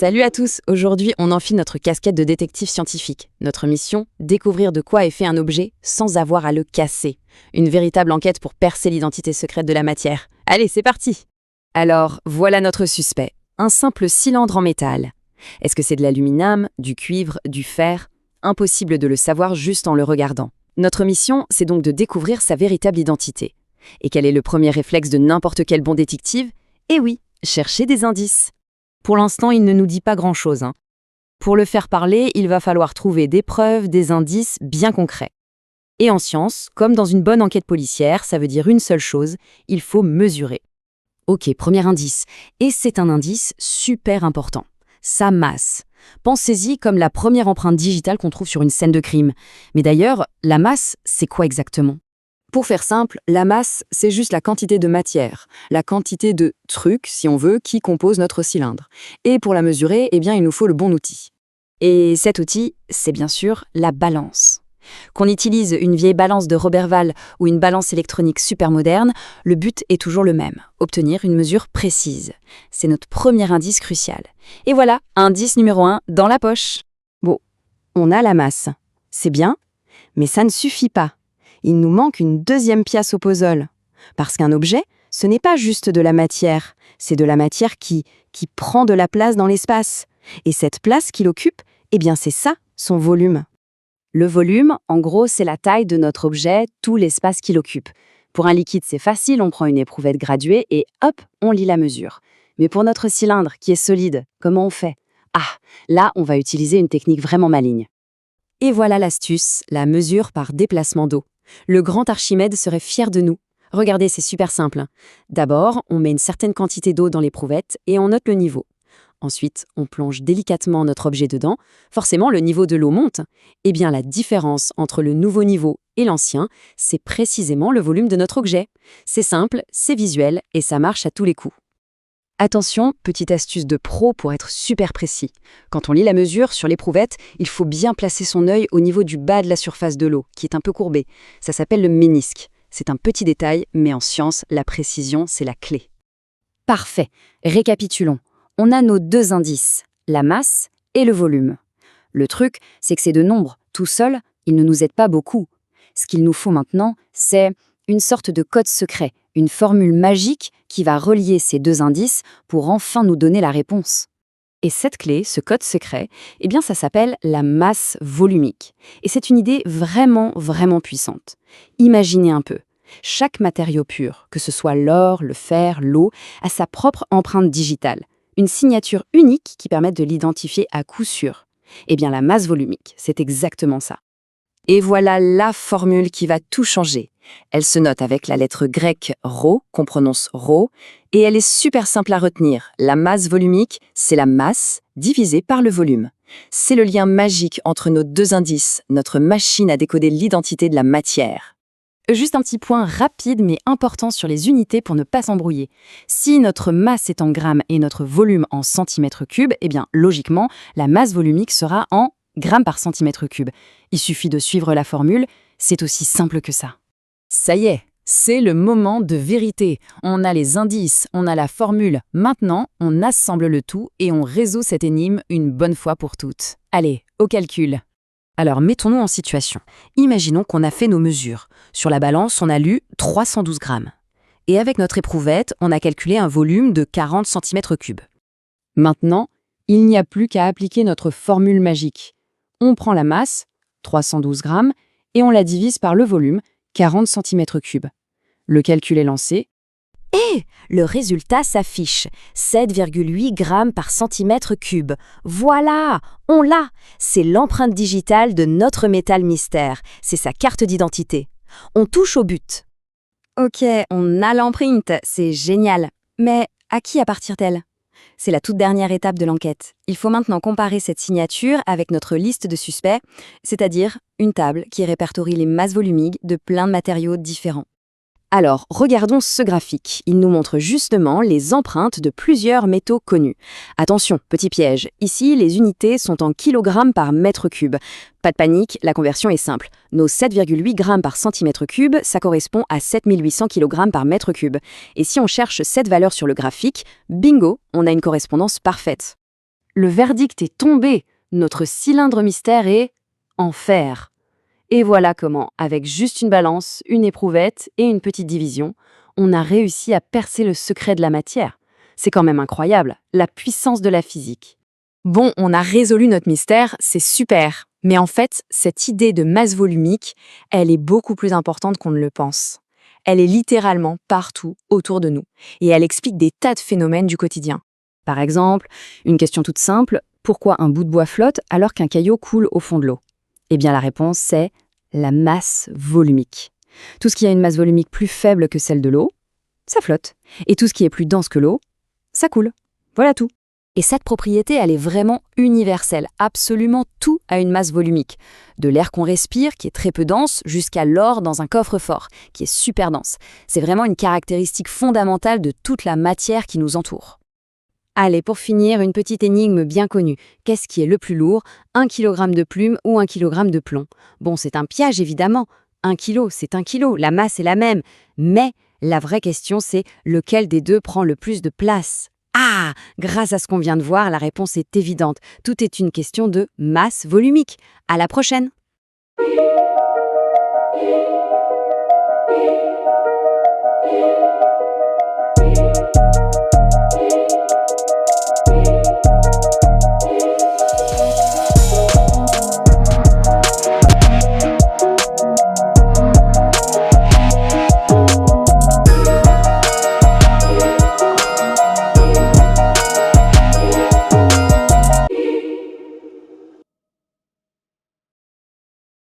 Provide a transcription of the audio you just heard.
Salut à tous. Aujourd'hui, on enfile notre casquette de détective scientifique. Notre mission, découvrir de quoi est fait un objet sans avoir à le casser. Une véritable enquête pour percer l'identité secrète de la matière. Allez, c'est parti. Alors, voilà notre suspect. Un simple cylindre en métal. Est-ce que c'est de l'aluminium, du cuivre, du fer? Impossible de le savoir juste en le regardant. Notre mission, c'est donc de découvrir sa véritable identité. Et quel est le premier réflexe de n'importe quel bon détective? Eh oui, chercher des indices. Pour l'instant, il ne nous dit pas grand-chose. Pour le faire parler, il va falloir trouver des preuves, des indices bien concrets. Et en science, comme dans une bonne enquête policière, ça veut dire une seule chose, il faut mesurer. Ok, premier indice. Et c'est un indice super important. Sa masse. Pensez-y comme la première empreinte digitale qu'on trouve sur une scène de crime. Mais d'ailleurs, la masse, c'est quoi exactement? Pour faire simple, la masse, c'est juste la quantité de matière, la quantité de trucs, si on veut, qui composent notre cylindre. Et pour la mesurer, eh bien, il nous faut le bon outil. Et cet outil, c'est bien sûr la balance. Qu'on utilise une vieille balance de Roberval ou une balance électronique super moderne, le but est toujours le même, obtenir une mesure précise. C'est notre premier indice crucial. Et voilà, indice numéro 1 dans la poche. Bon, on a la masse. C'est bien, mais ça ne suffit pas. Il nous manque une deuxième pièce au puzzle. Parce qu'un objet, ce n'est pas juste de la matière, c'est de la matière qui prend de la place dans l'espace. Et cette place qu'il occupe, eh bien c'est ça, son volume. Le volume, en gros, c'est la taille de notre objet, tout l'espace qu'il occupe. Pour un liquide, c'est facile, on prend une éprouvette graduée et hop, on lit la mesure. Mais pour notre cylindre, qui est solide, comment on fait? Ah, là, on va utiliser une technique vraiment maligne. Et voilà l'astuce, la mesure par déplacement d'eau. Le grand Archimède serait fier de nous. Regardez, c'est super simple. D'abord, on met une certaine quantité d'eau dans l'éprouvette et on note le niveau. Ensuite, on plonge délicatement notre objet dedans. Forcément, le niveau de l'eau monte. Eh bien, la différence entre le nouveau niveau et l'ancien, c'est précisément le volume de notre objet. C'est simple, c'est visuel et ça marche à tous les coups. Attention, petite astuce de pro pour être super précis. Quand on lit la mesure sur l'éprouvette, il faut bien placer son œil au niveau du bas de la surface de l'eau, qui est un peu courbé. Ça s'appelle le ménisque. C'est un petit détail, mais en science, la précision, c'est la clé. Parfait. Récapitulons. On a nos deux indices, la masse et le volume. Le truc, c'est que ces deux nombres, tout seuls, ils ne nous aident pas beaucoup. Ce qu'il nous faut maintenant, c'est une sorte de code secret, une formule magique qui va relier ces deux indices pour enfin nous donner la réponse. Et cette clé, ce code secret, eh bien ça s'appelle la masse volumique. Et c'est une idée vraiment, vraiment puissante. Imaginez un peu. Chaque matériau pur, que ce soit l'or, le fer, l'eau, a sa propre empreinte digitale. Une signature unique qui permet de l'identifier à coup sûr. Eh bien la masse volumique, c'est exactement ça. Et voilà la formule qui va tout changer. Elle se note avec la lettre grecque ρ, qu'on prononce ρ, et elle est super simple à retenir. La masse volumique, c'est la masse divisée par le volume. C'est le lien magique entre nos deux indices, notre machine à décoder l'identité de la matière. Juste un petit point rapide mais important sur les unités pour ne pas s'embrouiller. Si notre masse est en grammes et notre volume en centimètres cubes, eh bien logiquement, la masse volumique sera en grammes par centimètre cube. Il suffit de suivre la formule, c'est aussi simple que ça. Ça y est, c'est le moment de vérité. On a les indices, on a la formule. Maintenant, on assemble le tout et on résout cette énigme une bonne fois pour toutes. Allez, au calcul. Alors, mettons-nous en situation. Imaginons qu'on a fait nos mesures. Sur la balance, on a lu 312 grammes. Et avec notre éprouvette, on a calculé un volume de 40 cm3. Maintenant, il n'y a plus qu'à appliquer notre formule magique. On prend la masse, 312 grammes, et on la divise par le volume, 40 cm3. Le calcul est lancé. Et le résultat s'affiche, 7,8 grammes par centimètre cube. Voilà, on l'a. C'est l'empreinte digitale de notre métal mystère. C'est sa carte d'identité. On touche au but. Ok, on a l'empreinte, c'est génial. Mais à qui appartient-elle? C'est la toute dernière étape de l'enquête. Il faut maintenant comparer cette signature avec notre liste de suspects, c'est-à-dire une table qui répertorie les masses volumiques de plein de matériaux différents. Alors, regardons ce graphique. Il nous montre justement les empreintes de plusieurs métaux connus. Attention, petit piège. Ici, les unités sont en kilogrammes par mètre cube. Pas de panique, la conversion est simple. Nos 7,8 grammes par centimètre cube, ça correspond à 7800 kg par mètre cube. Et si on cherche cette valeur sur le graphique, bingo, on a une correspondance parfaite. Le verdict est tombé. Notre cylindre mystère est en fer. Et voilà comment, avec juste une balance, une éprouvette et une petite division, on a réussi à percer le secret de la matière. C'est quand même incroyable, la puissance de la physique. Bon, on a résolu notre mystère, c'est super. Mais en fait, cette idée de masse volumique, elle est beaucoup plus importante qu'on ne le pense. Elle est littéralement partout autour de nous. Et elle explique des tas de phénomènes du quotidien. Par exemple, une question toute simple, pourquoi un bout de bois flotte alors qu'un caillot coule au fond de l'eau? Eh bien la réponse c'est la masse volumique. Tout ce qui a une masse volumique plus faible que celle de l'eau, ça flotte. Et tout ce qui est plus dense que l'eau, ça coule. Voilà tout. Et cette propriété, elle est vraiment universelle. Absolument tout a une masse volumique. De l'air qu'on respire, qui est très peu dense, jusqu'à l'or dans un coffre-fort, qui est super dense. C'est vraiment une caractéristique fondamentale de toute la matière qui nous entoure. Allez, pour finir, une petite énigme bien connue. Qu'est-ce qui est le plus lourd, 1 kg de plume ou 1 kg de plomb? Bon, c'est un piège évidemment. 1 kilo, c'est 1 kilo, la masse est la même. Mais la vraie question, c'est lequel des deux prend le plus de place? Ah! Grâce à ce qu'on vient de voir, la réponse est évidente. Tout est une question de masse volumique. À la prochaine!